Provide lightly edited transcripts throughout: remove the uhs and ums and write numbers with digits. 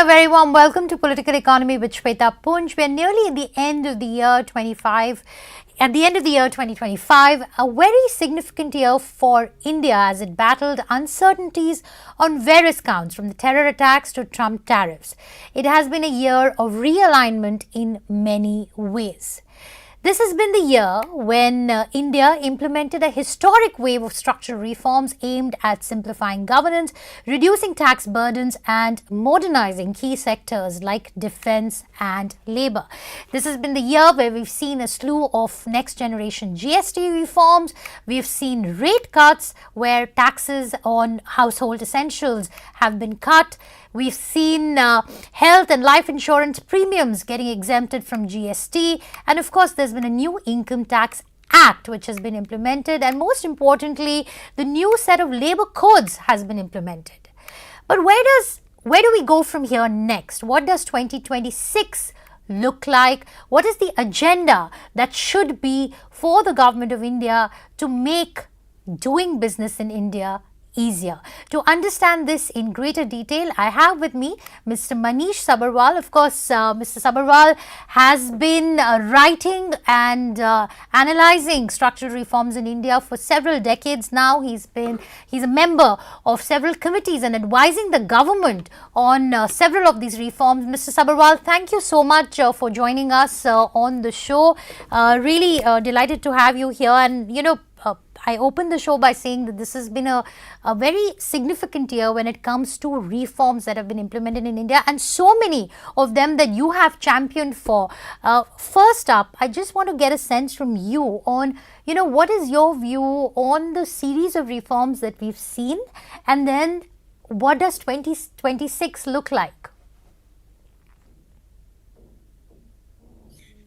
a very warm welcome to Political Economy with Shweta Punj. We are nearly at the end of the year 2025, a very significant year for India as it battled uncertainties on various counts, from the terror attacks to Trump tariffs. It has been a year of realignment in many ways. This has been the year when India implemented a historic wave of structural reforms aimed at simplifying governance, reducing tax burdens and modernizing key sectors like defense and labor. This has been the year where we've seen a slew of next generation GST reforms. We've seen rate cuts where taxes on household essentials have been cut. We've seen health and life insurance premiums getting exempted from GST. And of course, there's been a new income tax act which has been implemented. And most importantly, the new set of labor codes has been implemented. But where do we go from here next? What does 2026 look like? What is the agenda that should be for the government of India to make doing business in India easier? To understand this in greater detail, I have with me Mr. Manish Sabharwal. Of course, Mr. Sabharwal has been writing and analyzing structural reforms in India for several decades now. He's a member of several committees and advising the government on several of these reforms. Mr. Sabharwal, thank you so much for joining us on the show. Really delighted to have you here. And I opened the show by saying that this has been a very significant year when it comes to reforms that have been implemented in India, and so many of them that you have championed for. First up, I just want to get a sense from you on, what is your view on the series of reforms that we've seen, and then what does 2026 look like?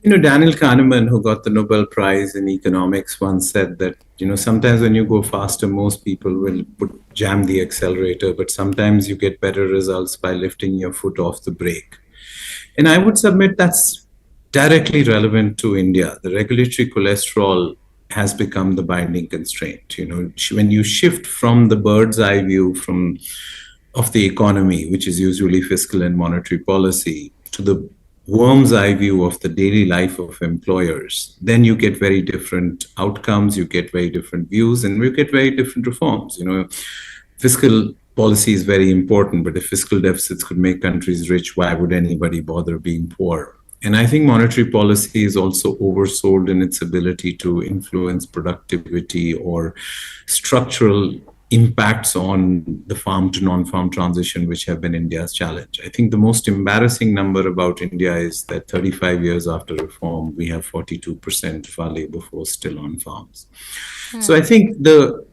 Daniel Kahneman, who got the Nobel Prize in economics, once said that, sometimes when you go faster, most people will jam the accelerator, but sometimes you get better results by lifting your foot off the brake. And I would submit that's directly relevant to India. The regulatory cholesterol has become the binding constraint. When you shift from the bird's eye view of the economy, which is usually fiscal and monetary policy, to the worm's eye view of the daily life of employers, then you get very different outcomes, you get very different views, and you get very different reforms. Fiscal policy is very important, but if fiscal deficits could make countries rich, why would anybody bother being poor? And I think monetary policy is also oversold in its ability to influence productivity or structural impacts on the farm to non-farm transition, which have been India's challenge. I think the most embarrassing number about India is that 35 years after reform, we have 42% of our labor force still on farms. So I think the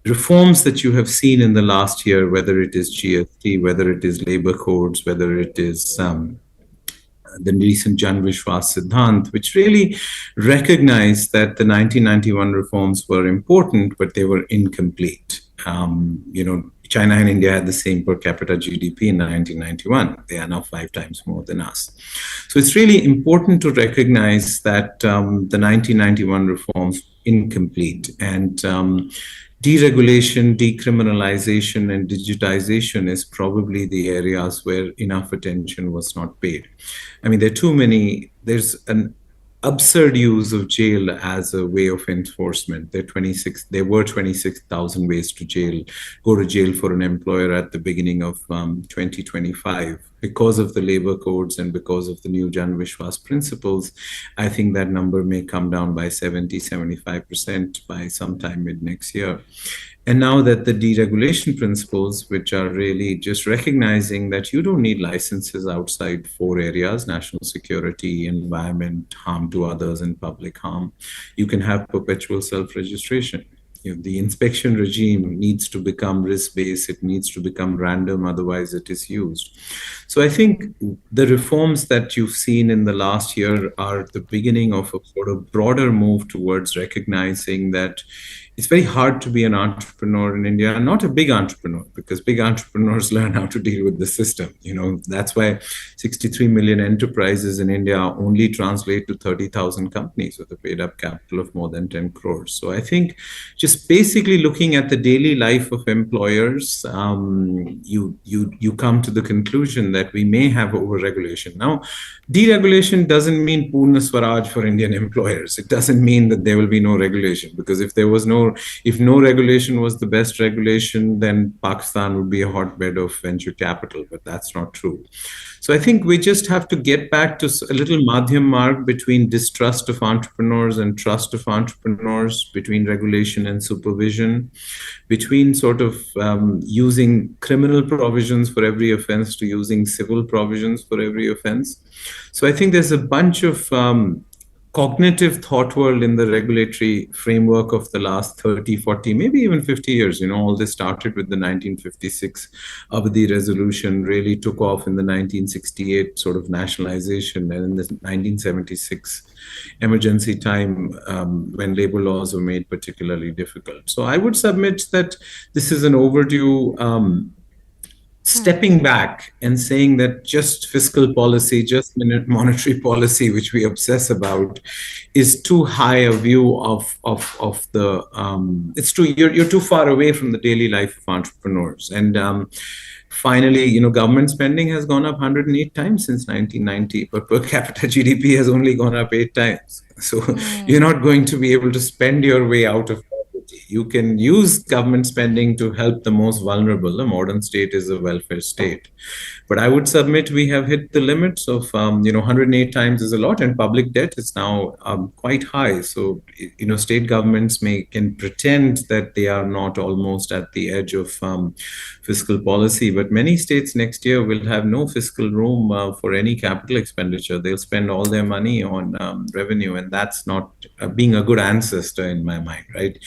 reforms that you have seen in the last year, whether it is GST, whether it is labor codes, whether it is the recent Jan Vishwas Siddhant, which really recognized that the 1991 reforms were important, but they were incomplete. China and India had the same per capita GDP in 1991. They are now 5 times more than us. So it's really important to recognize that the 1991 reforms incomplete, and deregulation, decriminalisation, and digitization is probably the areas where enough attention was not paid. I mean, there's an absurd use of jail as a way of enforcement. There were 26,000 ways to go to jail for an employer at the beginning of 2025. Because of the labor codes and because of the new Jan Vishwas principles, I think that number may come down by 75% by sometime mid next year. And now that the deregulation principles, which are really just recognizing that you don't need licenses outside 4 areas: national security, environment, harm to others, and public harm, you can have perpetual self-registration. The inspection regime needs to become risk-based, it needs to become random, otherwise it is used. So I think the reforms that you've seen in the last year are the beginning of a sort of broader move towards recognizing that it's very hard to be an entrepreneur in India, and not a big entrepreneur, because big entrepreneurs learn how to deal with the system. That's why 63 million enterprises in India only translate to 30,000 companies with a paid up capital of more than 10 crores. So I think just basically looking at the daily life of employers, you come to the conclusion that we may have over-regulation. Now, deregulation doesn't mean Purna Swaraj for Indian employers. It doesn't mean that there will be no regulation, because if no regulation was the best regulation, then Pakistan would be a hotbed of venture capital, but that's not true. So I think we just have to get back to a little madhyam mark between distrust of entrepreneurs and trust of entrepreneurs, between regulation and supervision, between sort of using criminal provisions for every offense to using civil provisions for every offense. So I think there's a bunch of cognitive thought world in the regulatory framework of the last 30, 40, maybe even 50 years. All this started with the 1956 Avadi resolution, really took off in the 1968 sort of nationalization, and in the 1976 emergency time when labor laws were made particularly difficult. So I would submit that this is an overdue stepping back and saying that just fiscal policy, just monetary policy, which we obsess about, is too high a view of the. You're too far away from the daily life of entrepreneurs. And finally, government spending has gone up 108 times since 1990, but per capita GDP has only gone up 8 times. So you're not going to be able to spend your way out of. You can use government spending to help the most vulnerable. A modern state is a welfare state. But I would submit we have hit the limits of, 108 times is a lot, and public debt is now quite high. So, state governments can pretend that they are not almost at the edge of fiscal policy, but many states next year will have no fiscal room for any capital expenditure. They'll spend all their money on revenue, and that's not being a good ancestor in my mind, right?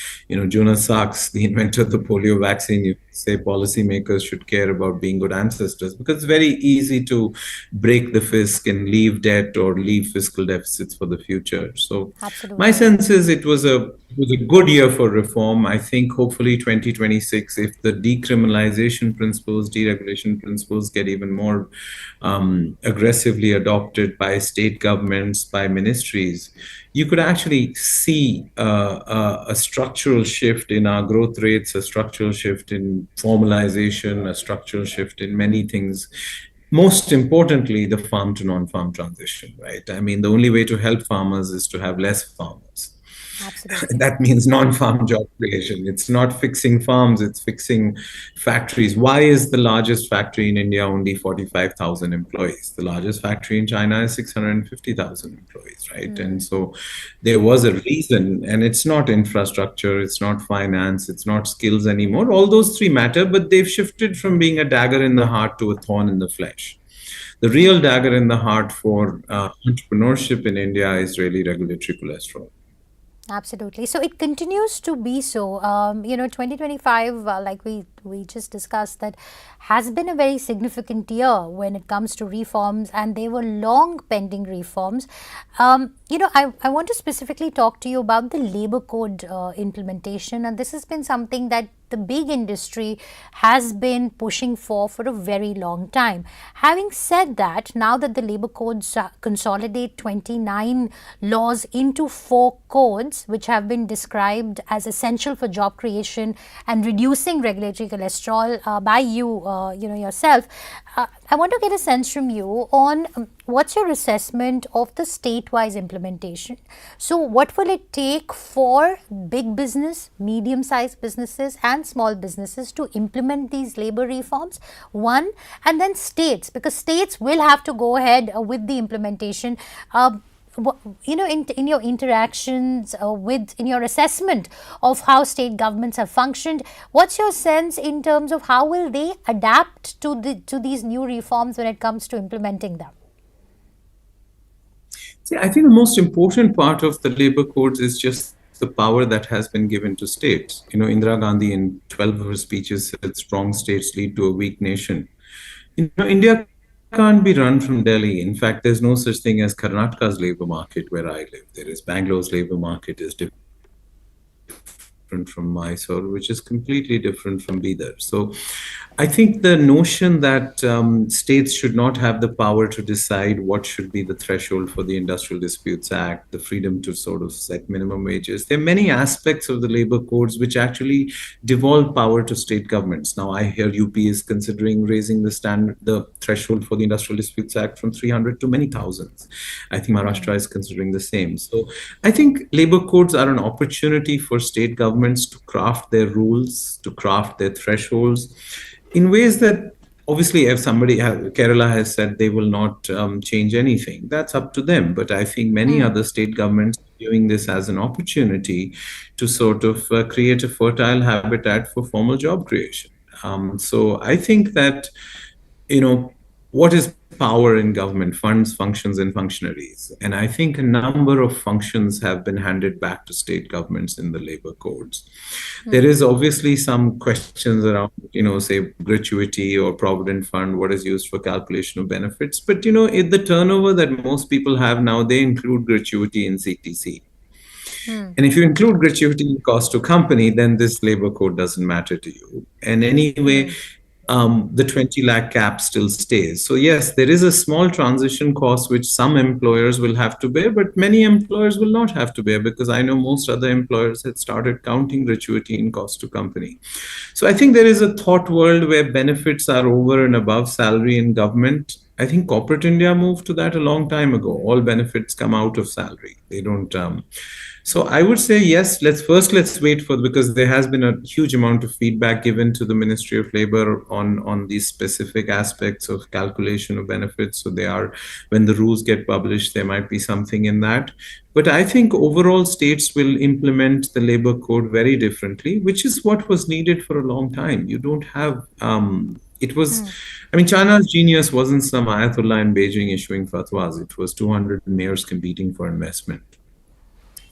Jonas Sachs, the inventor of the polio vaccine, you say policymakers should care about being good ancestors, because it's very easy to break the fisc and leave debt or leave fiscal deficits for the future. So Absolutely. My sense is it was a good year for reform. I think hopefully 2026, if the decriminalisation principles, deregulation principles get even more aggressively adopted by state governments, by ministries, you could actually see a structural shift in our growth rates, a structural shift in formalization, a structural shift in many things. Most importantly, the farm to non-farm transition, right? I mean, the only way to help farmers is to have less farmers. Absolutely. That means non-farm job creation. It's not fixing farms, it's fixing factories. Why is the largest factory in India only 45,000 employees? The largest factory in China is 650,000 employees, right? And so there was a reason, and it's not infrastructure, it's not finance, it's not skills anymore. All those three matter, but they've shifted from being a dagger in the heart to a thorn in the flesh. The real dagger in the heart for entrepreneurship in India is really regulatory cholesterol. Absolutely. So it continues to be so. 2025, like we just discussed, that has been a very significant year when it comes to reforms, and they were long pending reforms. I want to specifically talk to you about the labor code implementation, and this has been something that the big industry has been pushing for a very long time. Having said that, now that the labor codes consolidate 29 laws into 4 codes, which have been described as essential for job creation and reducing regulatory cholesterol by you, yourself, I want to get a sense from you on what's your assessment of the state-wise implementation. So what will it take for big business, medium-sized businesses and small businesses to implement these labor reforms? One, and then states, because states will have to go ahead with the implementation. In your interactions in your assessment of how state governments have functioned, what's your sense in terms of how will they adapt to these new reforms when it comes to implementing them? See, I think the most important part of the labor codes is just the power that has been given to states. Indira Gandhi in 12 of her speeches said strong states lead to a weak nation. India can't be run from Delhi. In fact, there's no such thing as Karnataka's labor market where I live. There is Bangalore's labor market is different different from Mysore, which is completely different from Bidar. So I think the notion that states should not have the power to decide what should be the threshold for the Industrial Disputes Act, the freedom to sort of set minimum wages. There are many aspects of the labor codes which actually devolve power to state governments. Now, I hear UP is considering raising the threshold for the Industrial Disputes Act from 300 to many thousands. I think Maharashtra is considering the same. So I think labor codes are an opportunity for state governments to craft their rules, to craft their thresholds in ways that obviously, if Kerala has said they will not change anything, that's up to them. But I think many other state governments are viewing this as an opportunity to sort of create a fertile habitat for formal job creation. So I think that, what is power in government? Funds, functions, and functionaries. And I think a number of functions have been handed back to state governments in the labor codes. There is obviously some questions around, say gratuity or provident fund, what is used for calculation of benefits. But, the turnover that most people have now, they include gratuity in CTC. And if you include gratuity in cost to company, then this labor code doesn't matter to you. And anyway, the 20 lakh cap still stays. So yes, there is a small transition cost which some employers will have to bear, but many employers will not have to bear, because I know most other employers had started counting gratuity in cost to company. So I think there is a thought world where benefits are over and above salary in government. I think corporate India moved to that a long time ago. All benefits come out of salary. They don't. So I would say, yes, let's wait because there has been a huge amount of feedback given to the Ministry of Labor on these specific aspects of calculation of benefits. So when the rules get published, there might be something in that. But I think overall states will implement the labor code very differently, which is what was needed for a long time. You don't have, China's genius wasn't some Ayatollah in Beijing issuing fatwas. It was 200 mayors competing for investment.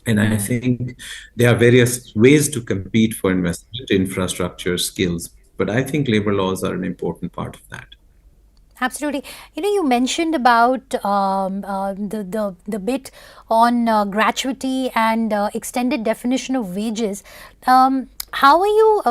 And I think there are various ways to compete for investment, infrastructure, skills. But I think labor laws are an important part of that. Absolutely. You mentioned about the bit on gratuity and extended definition of wages. How are you,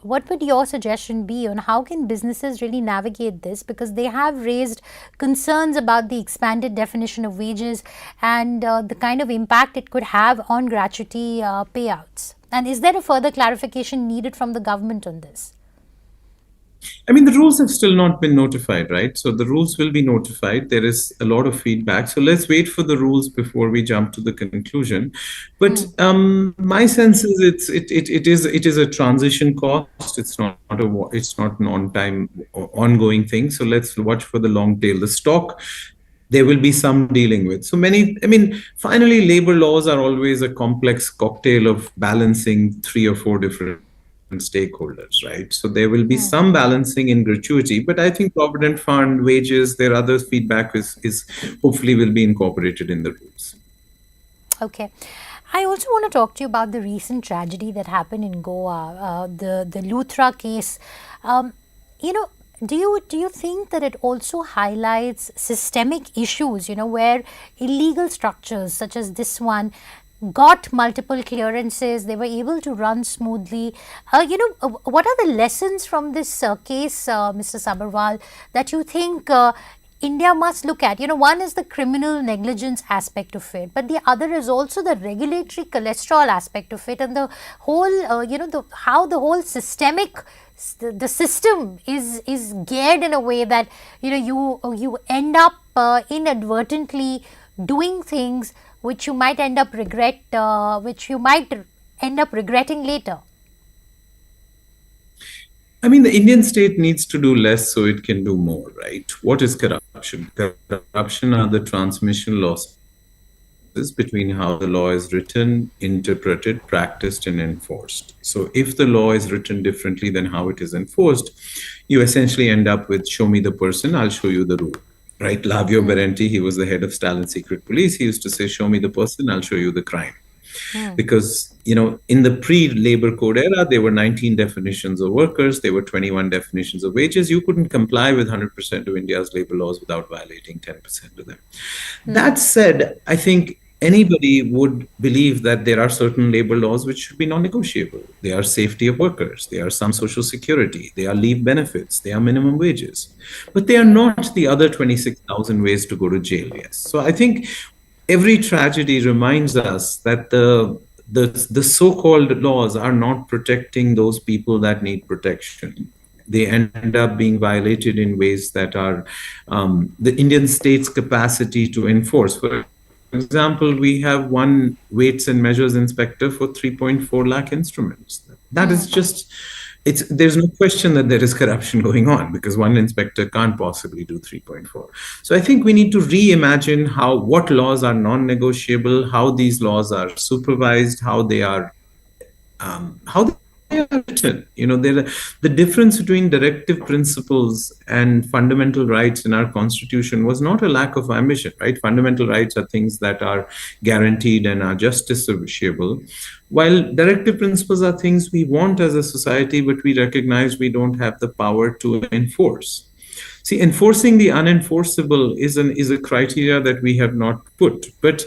what would your suggestion be on how can businesses really navigate this? Because they have raised concerns about the expanded definition of wages and the kind of impact it could have on gratuity payouts. And is there a further clarification needed from the government on this? The rules have still not been notified, right? So the rules will be notified. There is a lot of feedback. So let's wait for the rules before we jump to the conclusion. But my sense is it is a transition cost. It's not an on-time ongoing thing. So let's watch for the long tail. The stock, there will be some dealing with. So finally, labor laws are always a complex cocktail of balancing 3 or 4 different stakeholders, right? So there will be some balancing in gratuity, but I think provident fund, wages, their other feedback is hopefully will be incorporated in the rules. Okay. I also want to talk to you about the recent tragedy that happened in Goa, the Luthra case. Do you think that it also highlights systemic issues, where illegal structures such as this one got multiple clearances, they were able to run smoothly? What are the lessons from this case, Mr. Sabharwal, that you think India must look at? One is the criminal negligence aspect of it, but the other is also the regulatory cholesterol aspect of it, and the whole, how the whole the system is geared in a way that, you end up inadvertently doing things which you might end up which you might end up regretting later. The Indian state needs to do less so it can do more, right? What is corruption? Corruption are the transmission losses between how the law is written, interpreted, practiced, and enforced. So if the law is written differently than how it is enforced, you essentially end up with, show me the person, I'll show you the rule. Right, Lavio Berenti, he was the head of Stalin Secret Police. He used to say, show me the person, I'll show you the crime. Because, in the pre-labor code era, there were 19 definitions of workers. There were 21 definitions of wages. You couldn't comply with 100% of India's labor laws without violating 10% of them. That said, I think anybody would believe that there are certain labor laws which should be non-negotiable. They are safety of workers, they are some social security, they are leave benefits, they are minimum wages. But they are not the other 26,000 ways to go to jail, yes. So I think every tragedy reminds us that the so-called laws are not protecting those people that need protection. They end up being violated in ways that are the Indian state's capacity to enforce. For example, we have one weights and measures inspector for 3.4 lakh instruments. That is just there's no question that there is corruption going on, because one inspector can't possibly do 3.4. So I think we need to reimagine what laws are non-negotiable, how these laws are supervised, how they are written. The difference between directive principles and fundamental rights in our constitution was not a lack of ambition, right? Fundamental rights are things that are guaranteed and are justiciable, while directive principles are things we want as a society, but we recognize we don't have the power to enforce. See, enforcing the unenforceable is a criteria that we have not put. But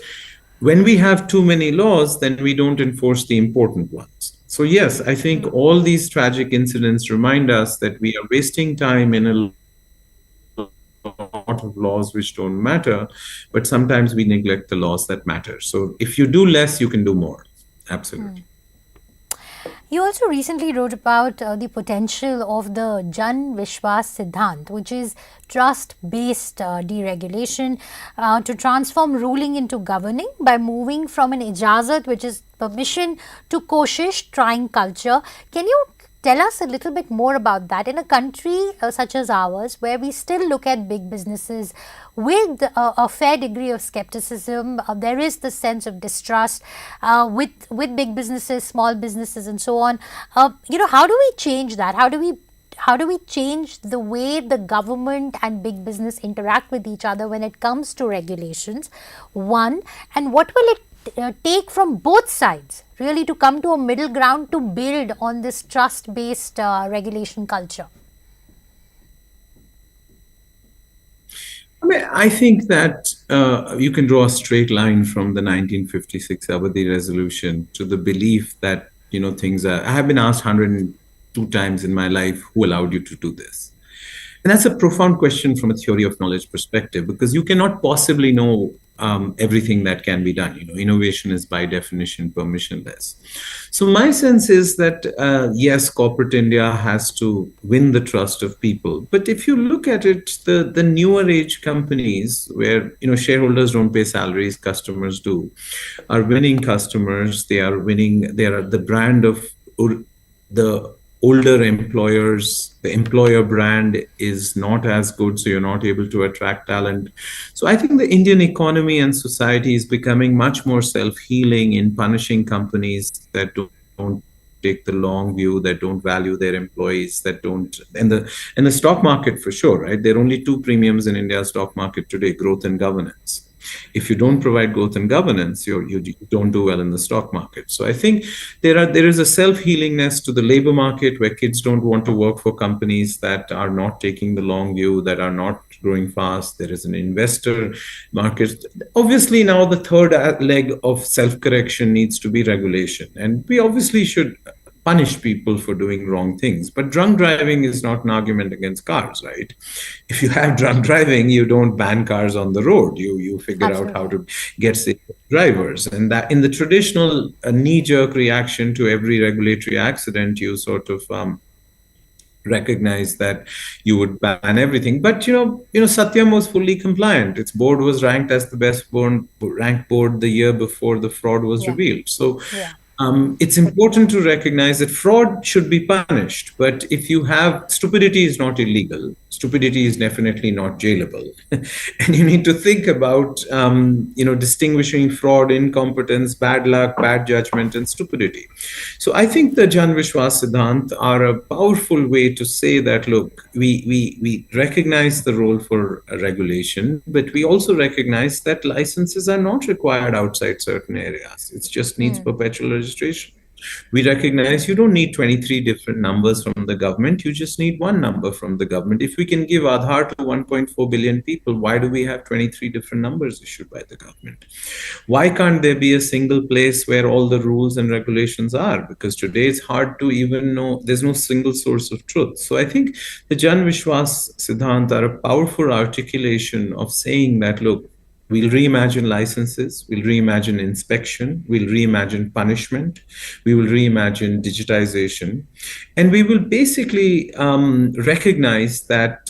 when we have too many laws, then we don't enforce the important ones. So yes, I think all these tragic incidents remind us that we are wasting time in a lot of laws which don't matter, but sometimes we neglect the laws that matter. So if you do less, you can do more. Absolutely. You also recently wrote about the potential of the Jan Vishwas Siddhant, which is trust-based deregulation, to transform ruling into governing by moving from an ijazat, which is permission, to koshish, trying culture. Can you tell us a little bit more about that? In a country such as ours, where we still look at big businesses with a fair degree of skepticism, there is the sense of distrust with big businesses, small businesses, and so on. How do we change that? How do we change the way the government and big business interact with each other when it comes to regulations? One, and what will it take from both sides really to come to a middle ground to build on this trust-based regulation culture? I mean, I think that you can draw a straight line from the 1956 Abadi resolution to the belief that, things are. I have been asked 102 times in my life, who allowed you to do this? And that's a profound question from a theory of knowledge perspective, because you cannot possibly know everything that can be done. Innovation is by definition permissionless. So my sense is that yes, corporate India has to win the trust of people. But if you look at it, the newer age companies where shareholders don't pay salaries, customers do, are winning customers. They are winning. They are the brand of the older employers. The employer brand is not as good, so you're not able to attract talent. So I think the Indian economy and society is becoming much more self-healing in punishing companies that don't take the long view, that don't value their employees, that don't. And the stock market, for sure, right? There are only two premiums in India's stock market today: growth and governance. If you don't provide growth and governance, you don't do well in the stock market. So I think there is a self-healingness to the labor market, where kids don't want to work for companies that are not taking the long view, that are not growing fast. There is an investor market. Obviously, now the third leg of self-correction needs to be regulation. And we obviously should punish people for doing wrong things. But drunk driving is not an argument against cars, right? If you have drunk driving, you don't ban cars on the road. You figure out how to get safe drivers. And that in the traditional knee-jerk reaction to every regulatory accident, you sort of recognize that you would ban everything. But Satyam was fully compliant. Its board was ranked as the best ranked board the year before the fraud was revealed. So it's important to recognize that fraud should be punished. But if you have stupidity, is not illegal. Stupidity is definitely not jailable. And you need to think about, distinguishing fraud, incompetence, bad luck, bad judgment, and stupidity. So I think the Jan Vishwas Siddhant are a powerful way to say that, look, we recognize the role for regulation, but we also recognize that licenses are not required outside certain areas. It just needs perpetual registration. We recognize you don't need 23 different numbers from the government. You just need one number from the government. If we can give Aadhaar to 1.4 billion people, why do we have 23 different numbers issued by the government? Why can't there be a single place where all the rules and regulations are? Because today it's hard to even know, there's no single source of truth. So I think the Jan Vishwas Siddhant are a powerful articulation of saying that, look, we'll reimagine licenses, we'll reimagine inspection, we'll reimagine punishment, we will reimagine digitization, and we will basically recognize that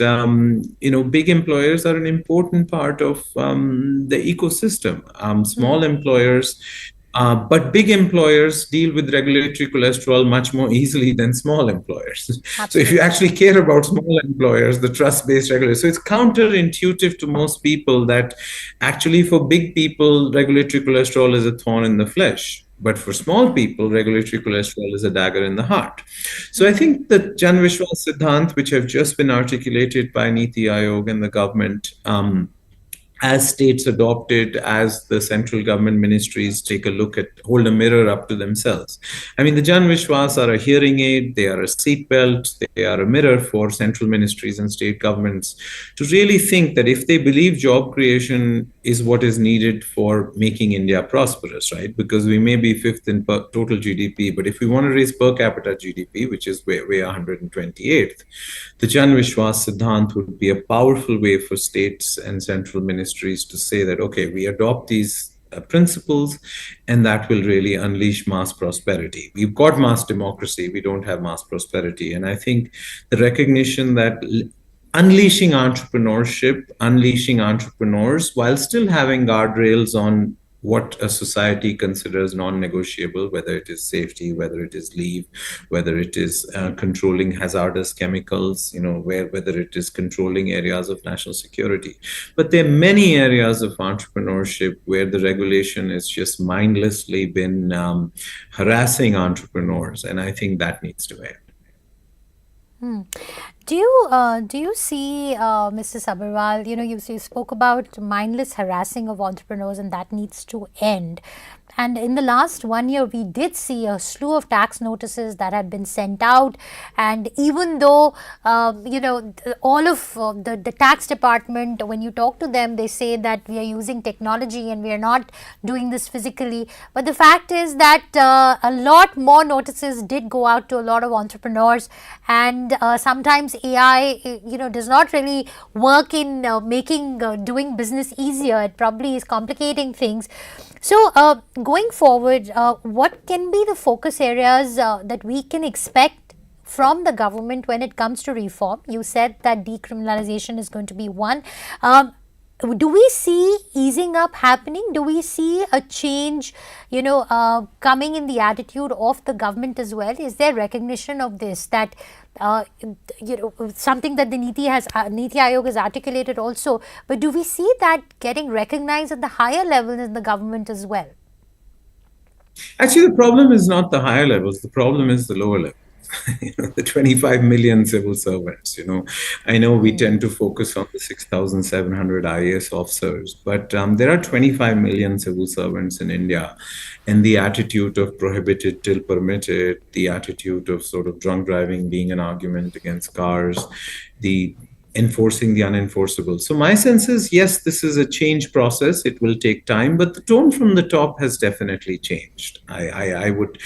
big employers are an important part of the ecosystem. Small employers but big employers deal with regulatory cholesterol much more easily than small employers. Absolutely. So if you actually care about small employers, the trust-based regulators, so it's counterintuitive to most people that actually for big people, regulatory cholesterol is a thorn in the flesh. But for small people, regulatory cholesterol is a dagger in the heart. So I think that Jan Vishwas Siddhant, which have just been articulated by Niti Aayog and the government, as states adopt it, as the central government ministries take a look at, hold a mirror up to themselves. I mean, the Jan Vishwas are a hearing aid, they are a seatbelt, they are a mirror for central ministries and state governments to really think that if they believe job creation is what is needed for making India prosperous, right? Because we may be fifth in total GDP, but if we want to raise per capita GDP, which is way 128th, the Jan Vishwas Siddhant would be a powerful way for states and central ministries to say that, okay, we adopt these principles, and that will really unleash mass prosperity. We've got mass democracy, we don't have mass prosperity. And I think the recognition that unleashing entrepreneurship, unleashing entrepreneurs, while still having guardrails on what a society considers non-negotiable, whether it is safety, whether it is leave, whether it is controlling hazardous chemicals, whether it is controlling areas of national security. But there are many areas of entrepreneurship where the regulation has just mindlessly been harassing entrepreneurs, and I think that needs to end. Do you see, Mr. Sabharwal, you spoke about mindless harassing of entrepreneurs, and that needs to end. And in the last 1 year, we did see a slew of tax notices that had been sent out. And even though, all of the tax department, when you talk to them, they say that we are using technology and we are not doing this physically. But the fact is that a lot more notices did go out to a lot of entrepreneurs. And sometimes AI, does not really work in making doing business easier. It probably is complicating things. So going forward, what can be the focus areas that we can expect from the government when it comes to reform? You said that decriminalisation is going to be one. Do we see easing up happening? Do we see a change, coming in the attitude of the government as well? Is there recognition of this, that something that the Niti Aayog has articulated also, but do we see that getting recognized at the higher level in the government as well? Actually, the problem is not the higher levels. The problem is the lower levels. The 25 million civil servants. I know we tend to focus on the 6,700 IAS officers, but there are 25 million civil servants in India, and the attitude of prohibited till permitted, the attitude of sort of drunk driving being an argument against cars, the enforcing the unenforceable. So my sense is, yes, this is a change process. It will take time, but the tone from the top has definitely changed. I would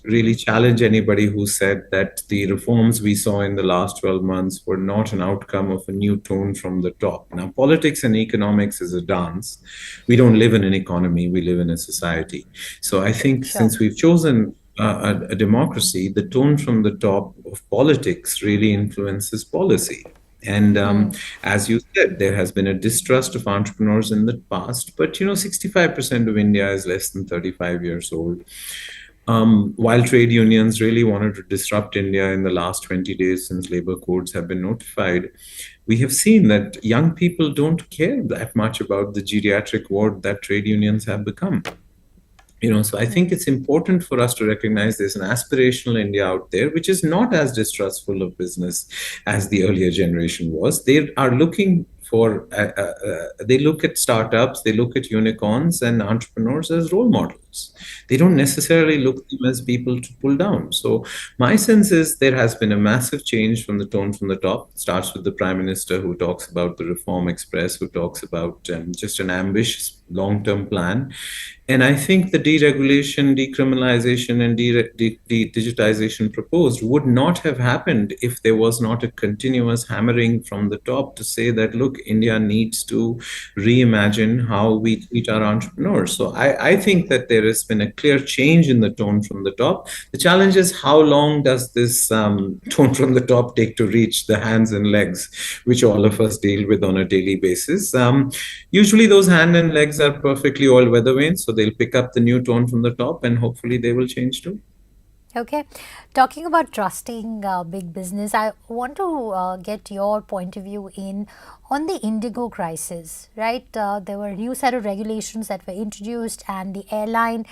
really challenge anybody who said that the reforms we saw in the last 12 months were not an outcome of a new tone from the top. Now, politics and economics is a dance. We don't live in an economy, we live in a society. So I think since we've chosen a democracy, the tone from the top of politics really influences policy. And as you said, there has been a distrust of entrepreneurs in the past, but 65% of India is less than 35 years old. While trade unions really wanted to disrupt India in the last 20 days since labor codes have been notified, we have seen that young people don't care that much about the geriatric ward that trade unions have become. So I think it's important for us to recognize there's an aspirational India out there, which is not as distrustful of business as the earlier generation was. They are looking they look at startups, they look at unicorns and entrepreneurs as role models. They don't necessarily look at them as people to pull down. So my sense is there has been a massive change from the tone from the top. It starts with the Prime Minister, who talks about the Reform Express, who talks about just an ambitious long-term plan. And I think the deregulation, decriminalisation, and digitization proposed would not have happened if there was not a continuous hammering from the top to say that, look, India needs to reimagine how we treat our entrepreneurs. So I think that there has been a clear change in the tone from the top. The challenge is, how long does this tone from the top take to reach the hands and legs, which all of us deal with on a daily basis? Usually those hand and legs are perfectly all weather vanes, so they'll pick up the new tone from the top and hopefully they will change too. Okay, talking about trusting big business, I want to get your point of view in on the indigo crisis, right? There were a new set of regulations that were introduced, and the airline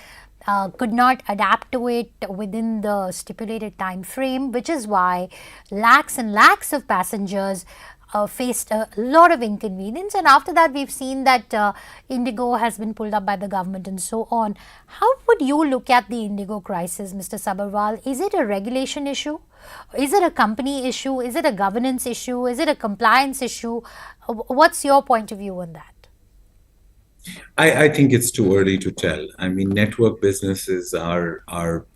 could not adapt to it within the stipulated time frame, which is why lakhs and lakhs of passengers faced a lot of inconvenience. And after that, we've seen that indigo has been pulled up by the government and so on. How would you look at the indigo crisis, Mr. Sabharwal? Is it a regulation issue? Is it a company issue? Is it a governance issue? Is it a compliance issue? What's your point of view on that? I think it's too early to tell. I mean, network businesses are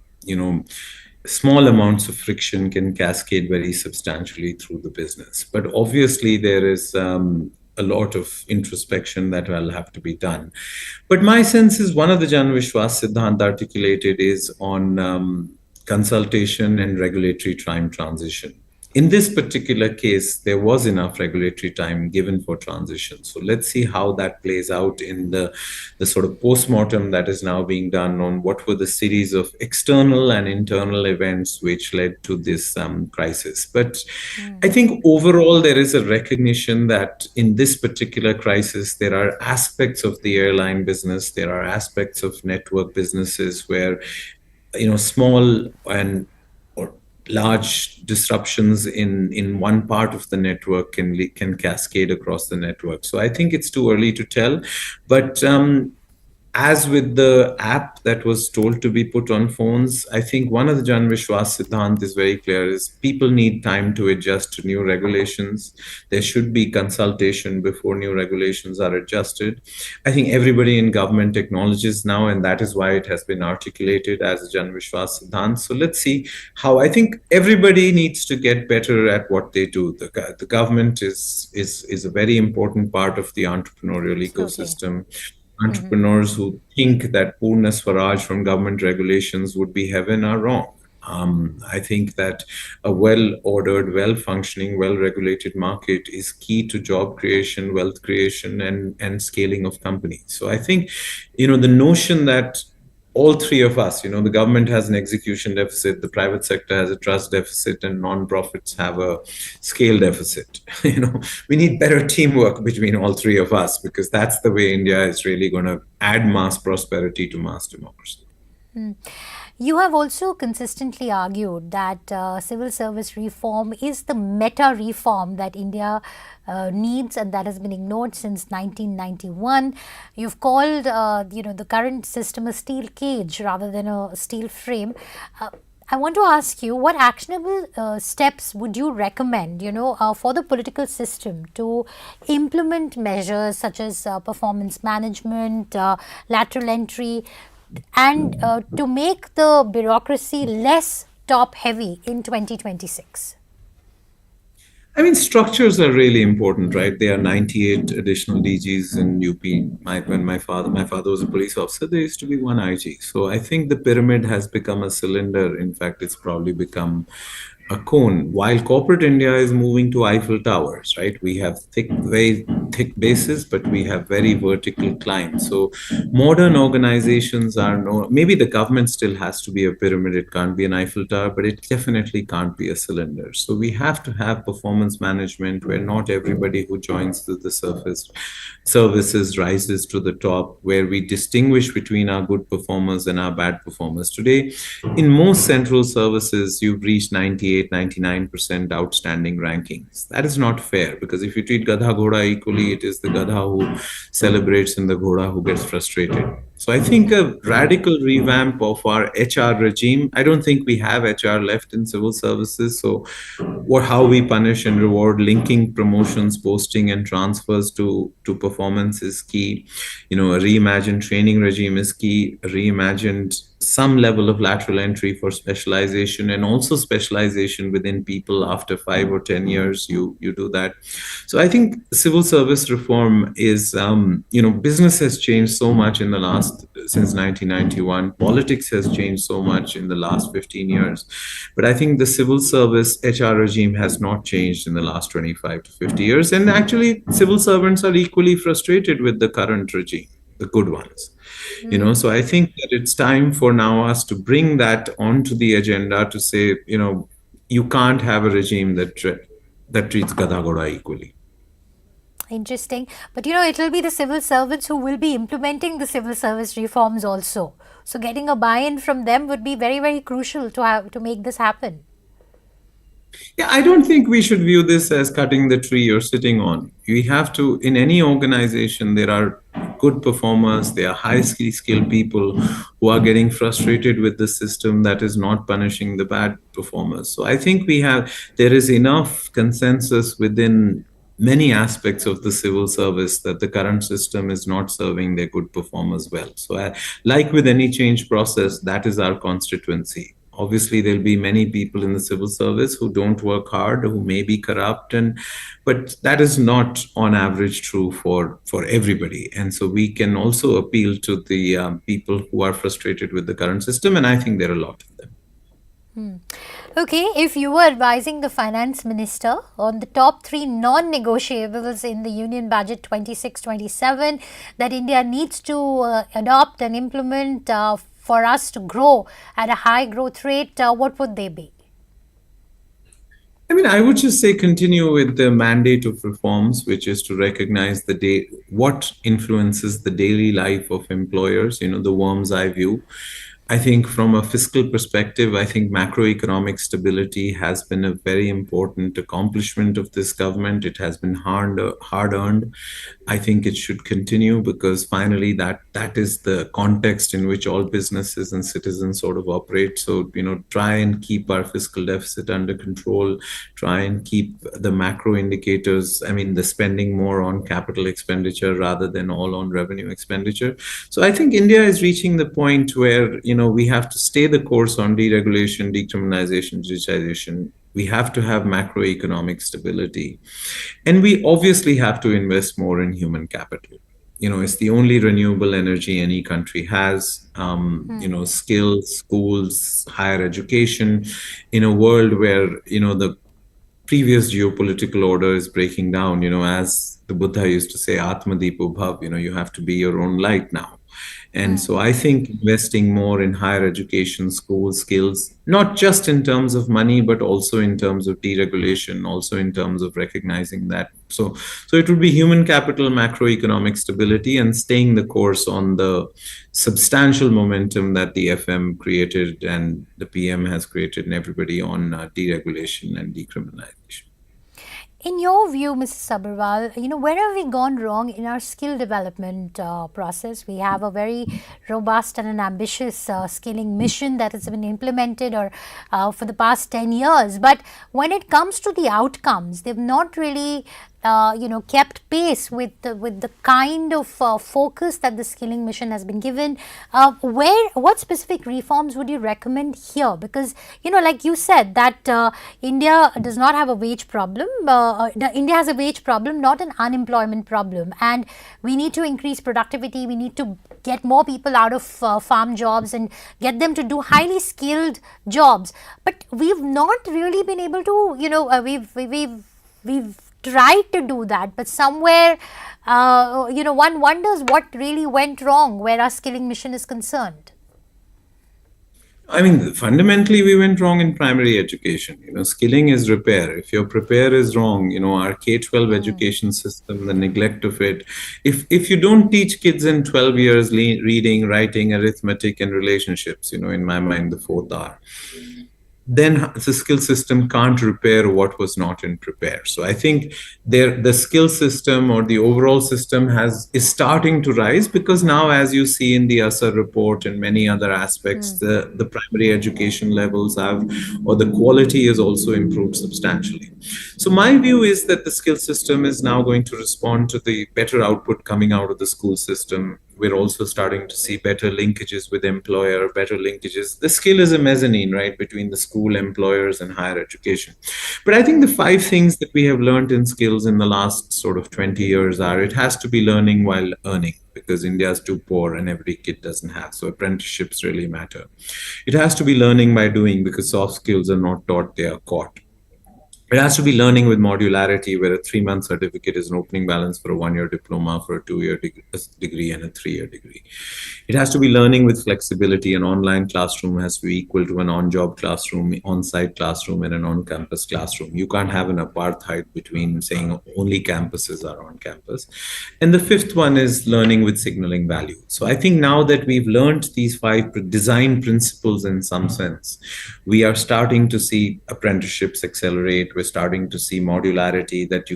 small amounts of friction can cascade very substantially through the business. But obviously, there is a lot of introspection that will have to be done. But my sense is one of the Jan Vishwas Siddhant articulated is on consultation and regulatory time transition. In this particular case, there was enough regulatory time given for transition. So let's see how that plays out in the sort of post-mortem that is now being done on what were the series of external and internal events which led to this crisis. But I think overall, there is a recognition that in this particular crisis, there are aspects of the airline business, there are aspects of network businesses where, small and large disruptions in one part of the network can cascade across the network. So I think it's too early to tell. But as with the app that was told to be put on phones, I think one of the Jan Vishwas Siddhant is very clear is people need time to adjust to new regulations. There should be consultation before new regulations are adjusted. I think everybody in government acknowledges now, and that is why it has been articulated as a Jan Vishwas Siddhant. So let's see how. I think everybody needs to get better at what they do. The government is a very important part of the entrepreneurial ecosystem. Entrepreneurs who think that Purna Swaraj from government regulations would be heaven are wrong. I think that a well-ordered, well-functioning, well-regulated market is key to job creation, wealth creation, and scaling of companies. So I think, the notion that all three of us, the government has an execution deficit, the private sector has a trust deficit, and non-profits have a scale deficit. We need better teamwork between all three of us, because that's the way India is really going to add mass prosperity to mass democracy. You have also consistently argued that civil service reform is the meta reform that India needs, and that has been ignored since 1991. You've called, the current system a steel cage rather than a steel frame. I want to ask you, what actionable steps would you recommend, for the political system to implement measures such as performance management, lateral entry, and to make the bureaucracy less top heavy in 2026? I mean, structures are really important, right? There are 98 additional DGs in UP. When my father was a police officer, there used to be one IG. So I think the pyramid has become a cylinder. In fact, it's probably become a cone, while corporate India is moving to Eiffel Towers, right? We have very thick bases, but we have very vertical climb. So modern organizations maybe the government still has to be a pyramid. It can't be an Eiffel Tower, but it definitely can't be a cylinder. So we have to have performance management where not everybody who joins the surface services rises to the top, where we distinguish between our good performers and our bad performers. Today, in most central services, you've reached 98 98, 99% outstanding rankings. That is not fair, because if you treat Gadha Ghoda equally, it is the Gadha who celebrates and the Ghoda who gets frustrated. So I think a radical revamp of our HR regime. I don't think we have HR left in civil services. So how we punish and reward, linking promotions, posting, and transfers to performance is key. A reimagined training regime is key. A reimagined some level of lateral entry for specialization, and also specialization within people after 5 or 10 years. You do that. So I think civil service reform is, business has changed so much in the last, since 1991. Politics has changed so much in the last 15 years. But I think the civil service HR regime has not changed in the last 25 to 50 years. And actually, civil servants are equally frustrated with the current regime, the good ones. So I think that it's time for now us to bring that onto the agenda, to say, you can't have a regime that treats Gadha Ghoda equally. Interesting. But it'll be the civil servants who will be implementing the civil service reforms also. So getting a buy-in from them would be very, very crucial to make this happen. Yeah, I don't think we should view this as cutting the tree you're sitting on. We have to, in any organization, there are good performers, there are highly skilled people who are getting frustrated with the system that is not punishing the bad performers. So I think there is enough consensus within many aspects of the civil service that the current system is not serving their good performers well. So like with any change process, that is our constituency. Obviously, there'll be many people in the civil service who don't work hard, who may be corrupt, but that is not on average true for everybody. And so we can also appeal to the people who are frustrated with the current system, and I think there are a lot of them. Okay, if you were advising the finance minister on the top 3 non-negotiables in the Union Budget 26-27 that India needs to adopt and implement for us to grow at a high growth rate, what would they be? I would just say continue with the mandate of reforms, which is to recognize what influences the daily life of employers, the worm's eye view. I think from a fiscal perspective, I think macroeconomic stability has been a very important accomplishment of this government. It has been hard-earned. I think it should continue, because finally that is the context in which all businesses and citizens sort of operate. So, try and keep our fiscal deficit under control, try and keep the macro indicators, the spending more on capital expenditure rather than all on revenue expenditure. So I think India is reaching the point where, we have to stay the course on deregulation, decriminalisation, digitization. We have to have macroeconomic stability. And we obviously have to invest more in human capital. It's the only renewable energy any country has. Skills, schools, higher education, in a world where, the previous geopolitical order is breaking down. As the Buddha used to say, Atmadipo Bhav, you have to be your own light now. And so I think investing more in higher education, schools, skills, not just in terms of money, but also in terms of deregulation, also in terms of recognizing that. So it would be human capital, macroeconomic stability, and staying the course on the substantial momentum that the FM created and the PM has created, and everybody on deregulation and decriminalisation. In your view, Mrs. Sabharwal, where have we gone wrong in our skill development process? We have a very robust and an ambitious skilling mission that has been implemented for the past 10 years. But when it comes to the outcomes, they've not really kept pace with the kind of focus that the skilling mission has been given. What specific reforms would you recommend here? Because, like you said, that India does not have a wage problem. India has a wage problem, not an unemployment problem. And we need to increase productivity. We need to get more people out of farm jobs and get them to do highly skilled jobs. But we've not really been able to, we've tried to do that, but somewhere, one wonders what really went wrong where our skilling mission is concerned. Fundamentally, we went wrong in primary education. Skilling is repair. If your prepare is wrong, our K-12 education system, the neglect of it. If you don't teach kids in 12 years reading, writing, arithmetic, and relationships, in my mind, the 4th R. then the skill system can't repair what was not in prepare. So I think the skill system or the overall system is starting to rise, because now, as you see in the ASA report and many other aspects, the primary education levels have, or the quality is also improved substantially. So my view is that the skill system is now going to respond to the better output coming out of the school system. We're also starting to see better linkages with employer, better linkages. The skill is a mezzanine, right, between the school, employers, and higher education. But I think the five things that we have learned in skills in the last sort of 20 years are: it has to be learning while earning, because India is too poor and every kid doesn't have. So apprenticeships really matter. It has to be learning by doing, because soft skills are not taught, they are caught. It has to be learning with modularity, where a 3-month certificate is an opening balance for a 1-year diploma, for a 2-year degree, and a 3-year degree. It has to be learning with flexibility. An online classroom has to be equal to an on-job classroom, on-site classroom, and an on-campus classroom. You can't have an apartheid between saying only campuses are on campus. And the fifth one is learning with signaling value. So I think now that we've learned these 5 design principles in some sense, we are starting to see apprenticeships accelerate. We're starting to see modularity, that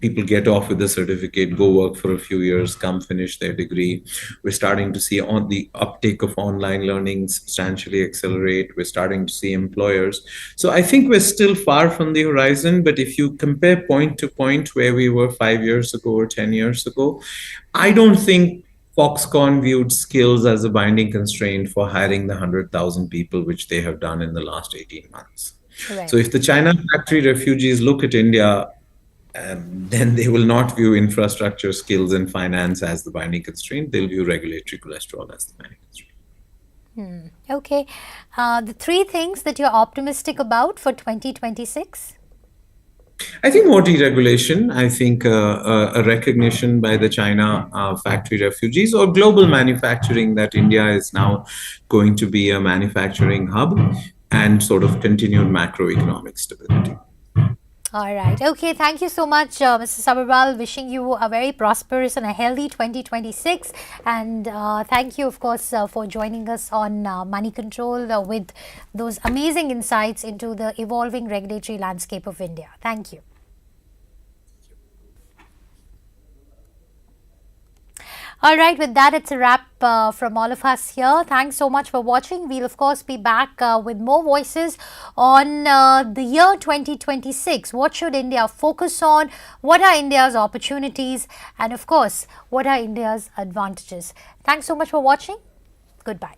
people get off with a certificate, go work for a few years, come finish their degree. We're starting to see on the uptake of online learning substantially accelerate. We're starting to see employers. So I think we're still far from the horizon, but if you compare point to point where we were 5 years ago or 10 years ago, I don't think Foxconn viewed skills as a binding constraint for hiring the 100,000 people, which they have done in the last 18 months. Right. So if the China factory refugees look at India, then they will not view infrastructure, skills, and finance as the binding constraint. They'll view regulatory cholesterol as the binding constraint. Okay. The 3 things that you're optimistic about for 2026? I think more deregulation. I think a recognition by the China factory refugees, or global manufacturing, that India is now going to be a manufacturing hub, and sort of continued macroeconomic stability. All right. Okay. Thank you so much, Mr. Sabharwal. Wishing you a very prosperous and a healthy 2026. And thank you, of course, for joining us on Money Control with those amazing insights into the evolving regulatory landscape of India. Thank you. All right, with that, it's a wrap from all of us here. Thanks so much for watching. We'll, of course, be back with more voices on the year 2026. What should India focus on? What are India's opportunities? And, of course, what are India's advantages? Thanks so much for watching. Goodbye.